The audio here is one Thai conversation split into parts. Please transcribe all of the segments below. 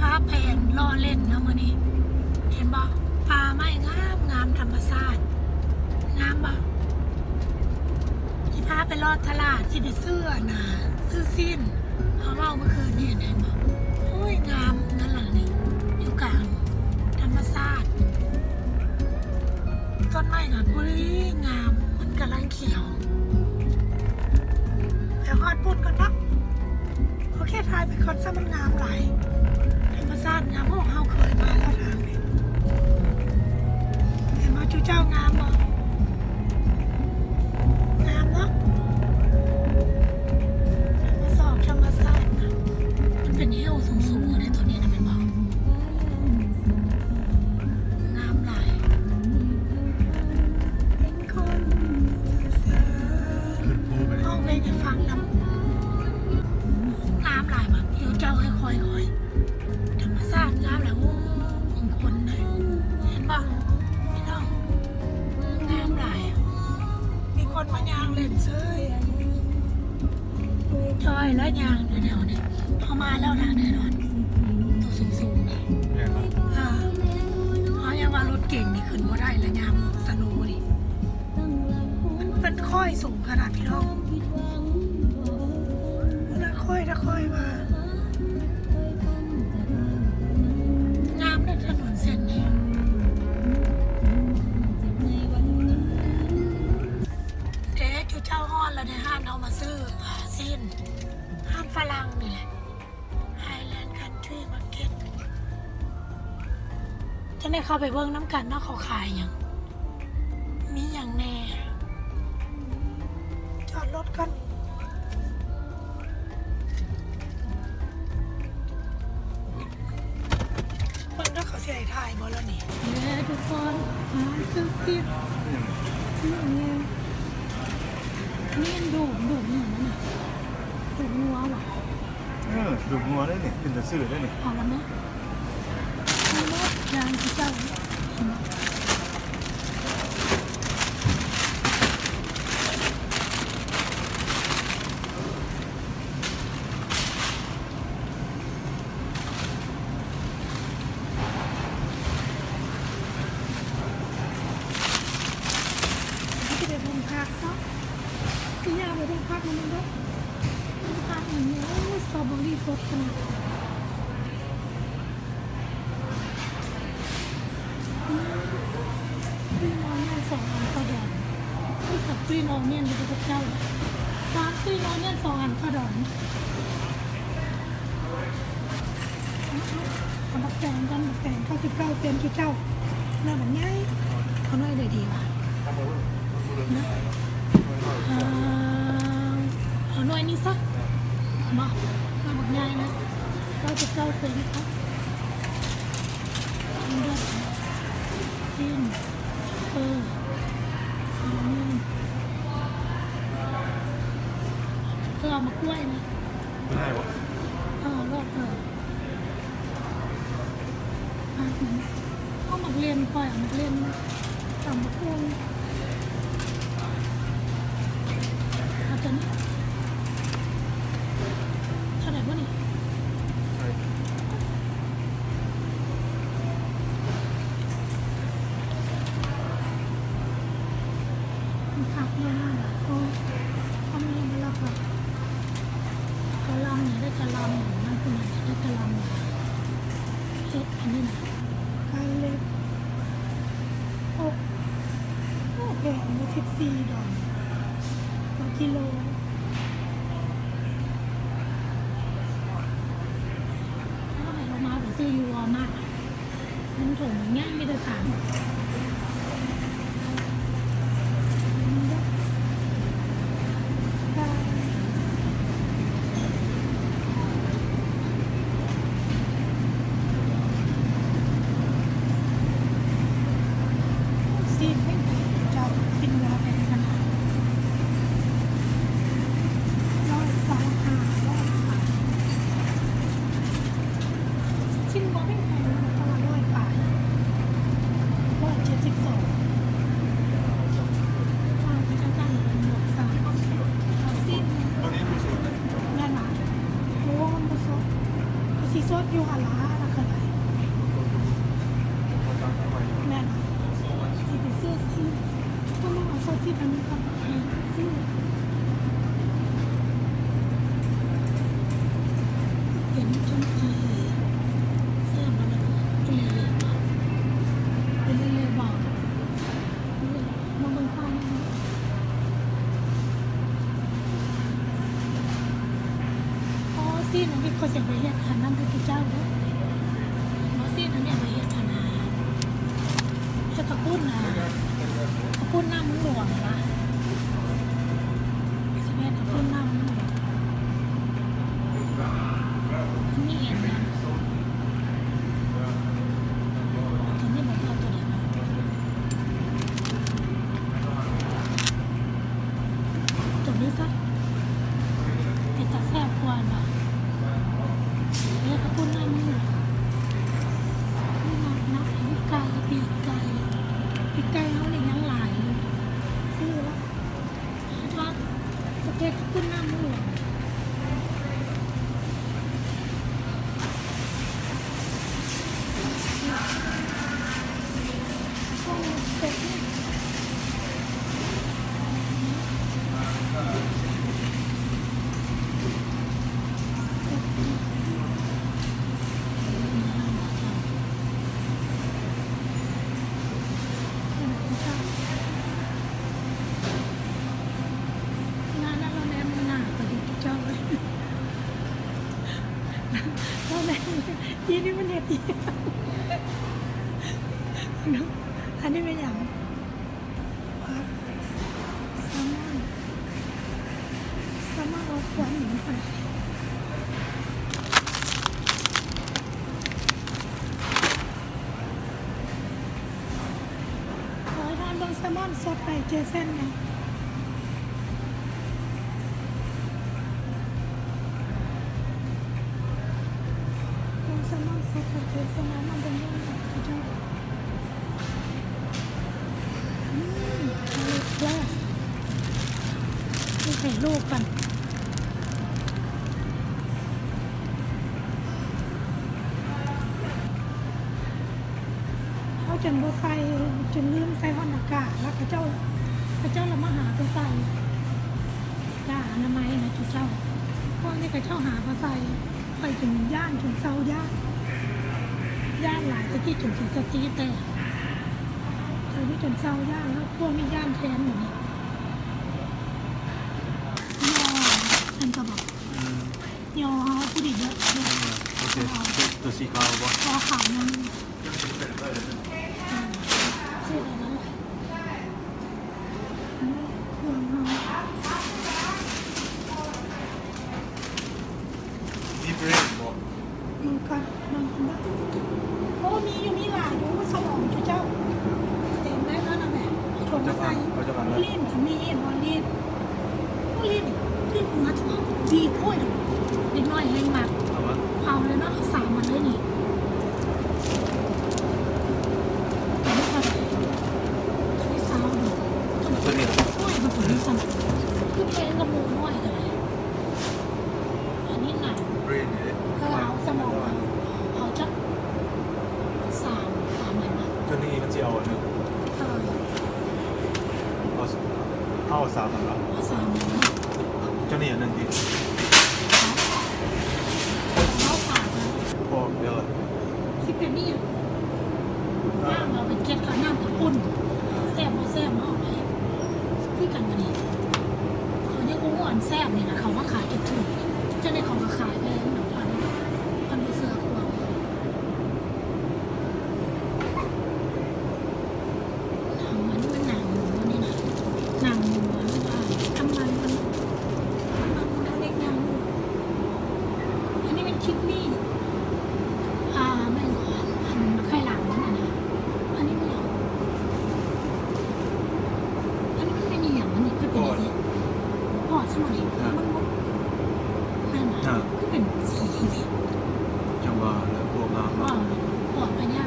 พาแผนรอเล่นเนาะมื้อนี้เห็นบ่ป่าไม้งามงามธรรมชาติงามบ่สิพาไปรอดตลาดสิไปซื้อน่ะซื้อสิ้นเอาเว้าเมื่อคืนนี่เห็นบ่โอ้ยงามนั่นล่ะนี่อยู่กลางธรรมชาติต้นไม้ก็โอ้ยงามมันกำลังเขียวแต่ฮอดปุ่นก่อนเนาะโอเคถ่ายไปก่อนซะมันงามหลายธรรมชาติงามโอ้เฮาเคยมาแล้วทางนี้เห็นบ่จุเจ้างามบ่งามเนาะธรรมชาตินะมันเป็นเฮลสูงๆในตัวนี้นะเป็นบ่งามหลายเป็นคนซื่อๆห้องเพลงให้ฟังนำงามหลายบ่เดี๋ยวเจ้าให้คอยธรรมชาติงามหลายโอ้ของคนเลยเห็นบ่พี่น้องงามหลายมีคนมายางเล่นเซ้ยจอยและยางเดี๋ยวนี้พอมาแล้วทางแน่นอนตัวสูงๆนี่เพราะยังว่ารถเก่งนี่ขึ้นว่าได้และยางสโนว์นี่มันค่อยสูงขนาดพี่น้องถ้าค่อยมางามในถนนเส้นนี้เด็กอยู่เจ้าฮ้อนแล้วในห้างเอามาซื้อสิ้นห้างฝรั่งนี่แหละ Highland Country Market จะได้เข้าไปเบิ่งน้ำกันเนาะเขาขายอย่างมีอย่างแน่จอดรถกันเบิ่งถ้าเขาเสียถ่ายบ่แล้วนี่ทุกคนซื้อสิ้นนี่ดูนี่นั่นน่ะดูงัวว่ะดูงัวได้เนี่ยเป็นตะซื่อได้เนี่ยเอาแล้วไหมเอาแล้วยางที่เจ้าที่ไปบนพักเนาะที่ยาไปบนพักมันก็พักอย่างนี้สตรอเบอรี่สดขนาดพี่น้องเนี่ย2 อันก็ดอนพี่สับพี่น้องเนี่ยดูพระเจ้าฟ้าพี่น้องเนี่ย2 อันก็ดอนเอาบักแตงกันบักแตง99 เซนที่เจ้าหน้าแบบง่ายเขาน้อยเลยดีว่ะนะเอาหน่อยนี่สักมาแบบง่ายนะ99 เซนครับเลือดจิ้มเอามากล้วยนะไม่ได้วะรอดเอามาเรียนปล่อยเอามาเรียนทำมากล้วยเอาตัวนี้เท่าไหร่วะนี่ผักเยอะมากเขามีมาแล้วค่ะกะลำเนี่ยได้กะลำนั่นคือไหนได้กะลำเล็กอันนี้นะไก่เล็กโอ้แพงมา14 ดอกต่อกิโลเรามาไปซื้อยูวอมากมันถุงง่ายไม่ได้สั่งสีสดอยู่หันหลัง อันนี้ก็แพงซื้อเห็นชมทีเสื้อมาแล้วก็เลยบอกเลยบอกมาเบิ่งควายนะอ๋อซีนอันนี้เขาเสียไปเฮ็ดอันนั้นคือเจ้าเด้อหมอซีนอันนี้ไปเฮ็ดธนาจะตะกุ่นนะตะกุ่นหน้ามึงหลวงนะใช่ไหมตะกุ่นหน้ามึงหลวงอันนี้เห็นนะอันนี้บอกว่าตัวเดียวนะตัวนี้ซะแต่จะแซ่บกว่านะแล้วตะกุ่นหน้ามึงหลวงนี่นับปีกไก่ปีกไก่เขาเนี่ยยังหลายอยู่ซื้อแล้วทอดสเต็กขึ้นหน้ามือข้าวสเต็กเนี่ยงานนั้นเราแนมหน้าไปดิเจ้าเลยเราแนมทีนี้มันเห็ดอีกอันนี้เป็นอย่างวัดแซลมอนเอาขวานหนึ่งไปขอให้ทานบางแซลมอนสดไปเจอเส้นไงบางแซลมอนสดไปเจอเส้นน้ำมันเป็นยังไงเจ้าแรกดูถ่ายรูปกันเขาจนบ่ใส่จนลืมใส่หอนอากาศแล้วพระเจ้าเรามาหาไปใส่ยาอนามัยนะเจ้าเพราะนี่กระเจ้าหาไปใส่ไปถึงย่านถึงเซาย่านหลายตะกี้ถึงสีสตีแต่เธอนี่จนเซาย่านแล้วพวกนี้ย่านแทนหมดนี่ยออันก็บอกยอผู้ดีเยอะเลย โอเคตัวสีขาวบ่ พอขาวมันชื่ออะไรนั่นแหละเครื่องเขา นี่เบรนบ่ มันกันนะโอ้มีหลายอยู่สมองจุเจ้าเต็มได้แล้วนะแม่ชงมาใส่ลิ้นมีเห็นบอลลิ้นหัวจะบอกดีโอ้ยเด็กน้อยแห้งมาก เอาวะ เอาเลยเนาะสามมันเลยนี่แต่ไม่พอไม่สาวหรอก ตัวนี้ โอ้ยมันถึงไม่สั่นคือเพลงกระมูน้อยเลยอันนี้หนัก เบรนนี่ เอาสมองเอาจักสามมันนะ ตัวนี้มันจะเอาอันนึง เออ เอาสามอันละ เอาสามมันนะ ตัวนี้อันนึงดิ เอาสามนะ พอเดี๋ยว ที่เป็นนี่น้ำเราไปเก็บกับน้ำกับปุ่นแซ่บเอาไปที่กันมาดิเขาเนี่ยกุ้งอ่อนแซ่บเนี่ยนะเขามาขายถูกๆจะได้เขามาขายแพงเหมือนกันพันไปเสือกว่าหนังมันหนังหมูนี่นะหนังหมูนี่นะทำมันเล็กหนังหมูอันนี้เป็นคิดนี่ไม่หวานอันไข่หลังนั่นนะอันนี้ไม่หรอกอันนี้มันไม่มีอย่างมันนี่คือเป็นอะไรปอดสมองนี่มันนั่นนะคือเป็นสี จังหวะแล้วพวกน้ำ ปอ เนาะ ดปอดพญา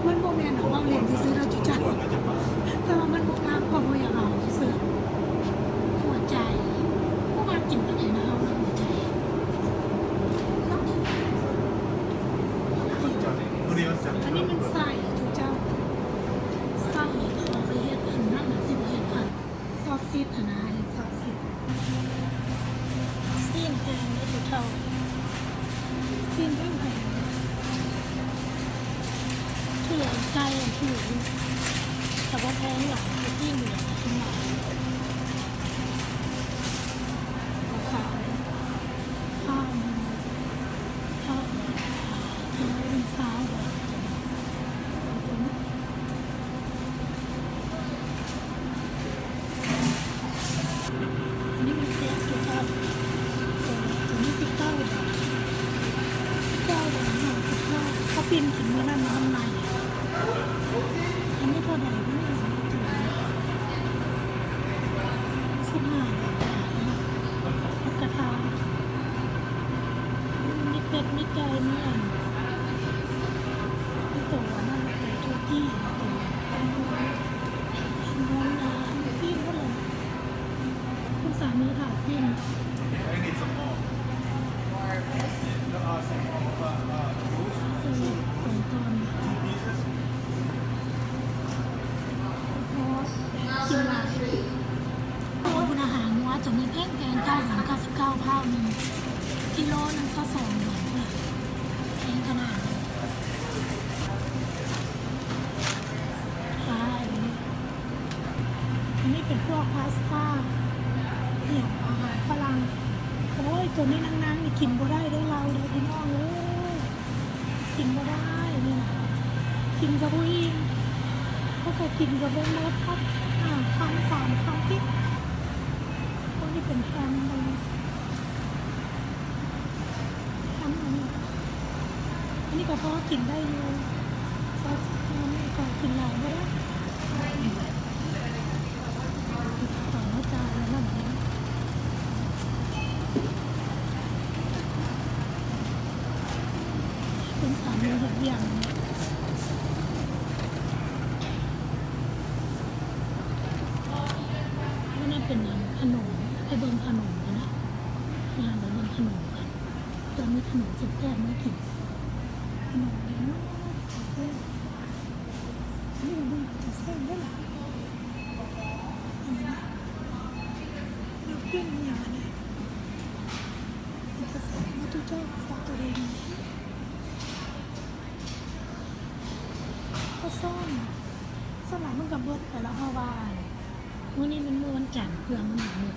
มันโมเมนต์ของเราเรียนที่ซื้อเราจุจัด พวกก็จะมา แต่ว่ามันโมงามพอเราอยากเอาซื้อหัวใจพวกมากินไปไหนนะเอาหัวใจ เก่าสิ้นแพงแพงเถื่อนใจถือแต่ว่าแพงหลังคือที่เหลือขึ้นมาขาวข้าวข้าวคือเป็นสาวแบบอันนี้มันเสียสุดยอดตัวนี้19 บาท19 บาทหน่อย19เขาปีนถึงเมื่อนั้นทำไมอันนี้เท่าไหร่ไม่รู้ตัว15 บาทนะกระทามีเป็ดมีไก่มีอันมีตัวนั่นแหละตัวทุกที่ตัวน้องนาฟินก็เลยคุณสามีถ่ายฟิน I need some more คือสองตอนเพราะกินหลายคุณอาหารวัวตัวนี้แพง999 ข้าวหนึ่งกิโลนึงก็2 บาทเนี่ยแพงขนาดนี้ใช่อันนี้เป็นพวกพาสต้าเนี่ยอาหารฝรั่งโอ้ยตัวนี้นางๆนี่กินบ่ได้เด้อเราเด้อพี่น้องเอ้ยกินบ่ได้นี่นะกินกับผู้หญิงถ้าเกิดกินกับเบนรถครับคำ3 คำที่พวกนี้เป็นแคมป์เลยแคมป์อันนี้ก็พอกินได้อยู่ซอสอันนี้ก็กินหลายไม่ได้ต่อมาจานแล้วนั่นเองเป็นสามีเห็นอย่างนี้นี่เป็นขนมไปเบิ่งขนมกันนะงานไปเบิ่งขนมกันจะมีขนมสุดแซ่บไม่กินขนมเลยเนาะจะแซ่บนี่เราดูจะแซ่บได้หรอเราขึ้นอย่างนี้มันจะแซ่บมาทุกเจ้าฝากตัวเองก็ซ่อนสลับมันกับเบิร์ดแต่ละฮาวานวันนี้มันวันจันทร์เพื่อนมันหมด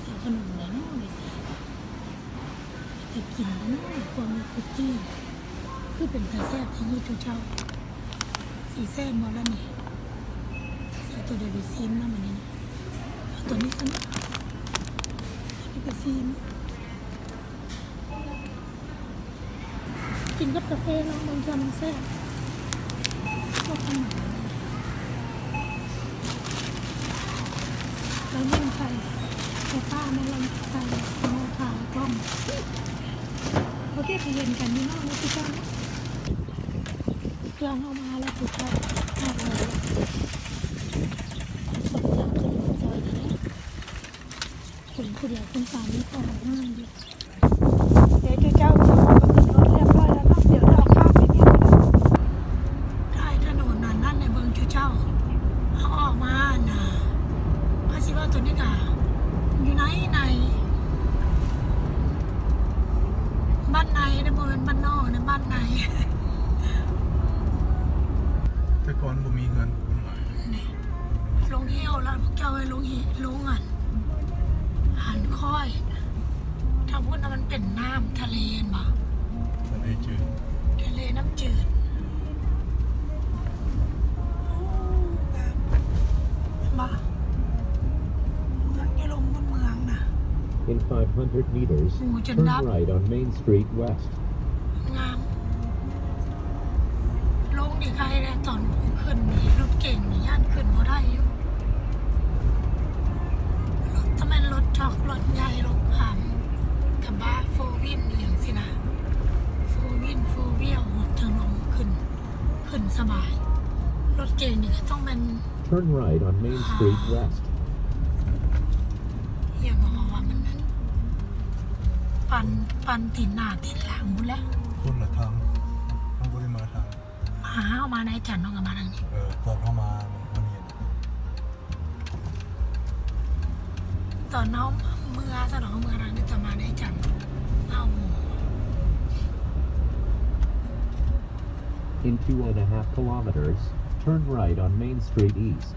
เสียขนมเลยเนาะเลยสิจะกินแล้วเนาะความมีคุกกี้คือเป็นตาแซ่บที่ยี่ทุกเจ้าสีแซ่บหมดแล้วนี่ใส่ตัวเดบิซิมนะมันนี่นะเอาตัวนี้ซะนะนี่ก็ซิมกินกับกาแฟแล้วมันจะมันแซ่บพวกขนมแล้วยิ่งไข่ป้าไม่ลงไข่โมขาวกล้องโอเคไปเย็นกันนี่นอกนะพี่จ้าเครื่องเข้ามาแล้วถูกต้องเอาเลยสดจากขนมซอยนี้คุณผู้เดียวคุณสามีของง่ายดีเดี๋ยวเจ้าก็ขึ้นรถเรียบร้อยแล้วเนาะเดี๋ยวเราข้ามไปเนี่ยได้ถนนนั่นในเมืองเจ้าเอาออกมาน่ะว่าสิว่าตัวนี้กะอยู่ไหนบ้านในในเมืองบ้านนอกในบ้านใน แต่ก่อนบ่มีเงิน นี่ลงเที่ยวแล้วพวกเจ้าให้ลงหันค่อยถ้าพูดนะมันเป็นน้ำทะเลบ่ ทะเลจืด ทะเลน้ำจืดบ่เมืองจะลงบนเมืองนะ In 500 meters, Ủa, chân turn đắp. right on Main Street West. งามลงดีใครเลยตอนขึ้นนี่รถเก่งนี่ย่านขึ้นบ่ได้อยู่รถถ้ามันรถช็อกรถใหญ่รถผ่านกับบ้าโฟวินอย่างสินะโฟวิลทางลงขึ้นสบายรถเก่งนี่ก็ต้องเป็น Turn right on Main Street West. อย่างว่ามันนั้นปันตีนหน้าตีนหลังหมดแล้ว คนละทางต้องบ่ได้มาทาง เอามาในจันทร์ต้องกับมาทางนี้ ตอนเข้ามามันเห็น ตอนน้องเมื่อสนองเมื่อไร In 2.5 kilometers, turn right on Main Street East.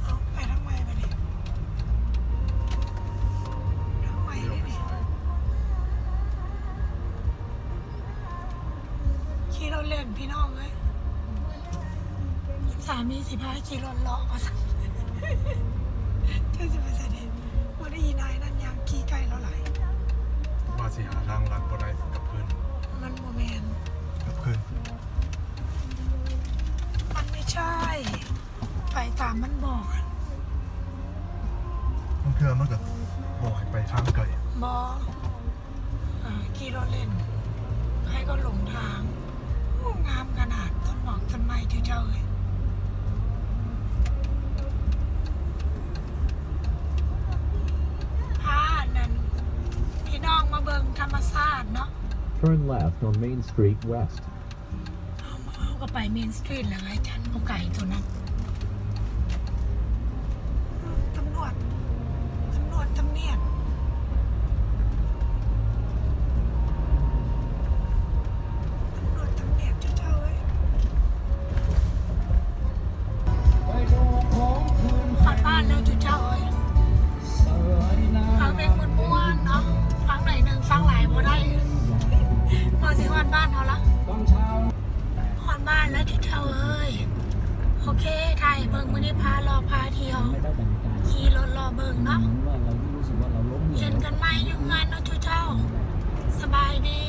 เอาไปทางไหนไปดิทางไหน เลี้ยว เลย ไป ดิ ซ้าย ขี่รถเล่นพี่น้องเลยสามีสิพาขี่รถเลาะมาสั่งเจ้าสิไปใส่เด็กว่าได้ยินนายนั่นยังขี่ไกลแล้วไหลาย ว่าสิหาทางลัดบ่ได้กับพื้น มันโมเมน กับพื้น มันไม่ใช่ ไปตามมันบอกอะ บางเทื่อมันก็บอกให้ไปทางไกล บอกขี่รถเล่น ให้ก็หลงทางโอ้งามขนาดต้นหมอกต้นไม้เจ้าเลยพานั่นพี่น้องมาเบิ่งธรรมชาติเนาะ Turn left on Main Street West. เอาก็ไปเมนสตรีทแล้วไอ้ฉันเอาไก่ตัวนั้นตำรวจตำเนียดเจ้าเอ้ยขอดบ้านแล้วเจ้าเอ้ยฟังเพลงม้วนๆเนาะฟังไหนหนึ่งฟังหลายบ่ได้มาสิฮอดบ้านเขาละฮอดบ้านแล้วเจ้าเอ้ยโอเคถ่ายเบิ่งมื้อนี้พาเที่ยวขี่รถรอเบิ่งเนาะเห็นกันไหมอยู่งานเนาะเจ้าสบายดี